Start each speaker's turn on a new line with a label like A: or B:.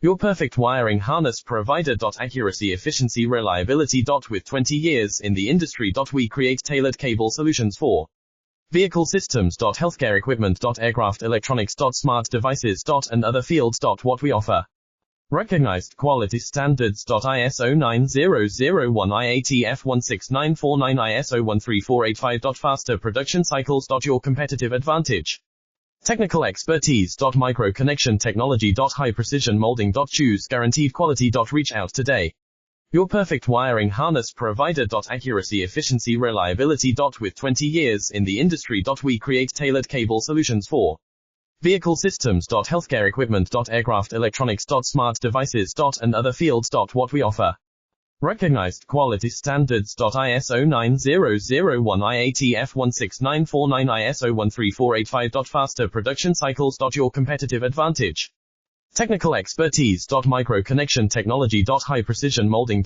A: Your perfect wiring harness provider. Accuracy, efficiency, reliability. With 20 years in the industry. We create tailored cable solutions for vehicle systems. Healthcare equipment. Aircraft electronics. Smart devices. And other fields. What we offer. Recognized quality standards. ISO 9001-IATF16949, ISO 13485. Faster production cycles. Your competitive advantage. Technical expertise. Micro connection technology. High precision molding. Choose guaranteed quality. Reach out today. Your perfect wiring harness provider. Accuracy, efficiency, reliability. With 20 years in the industry. We create tailored cable solutions for vehicle systems. Healthcare equipment. Aircraft electronics. Smart devices. And other fields. What we offer. Recognized quality standards. ISO 9001-IATF16949, ISO 13485. Faster production cycles. Your competitive advantage. Technical expertise. Micro connection technology. High precision molding.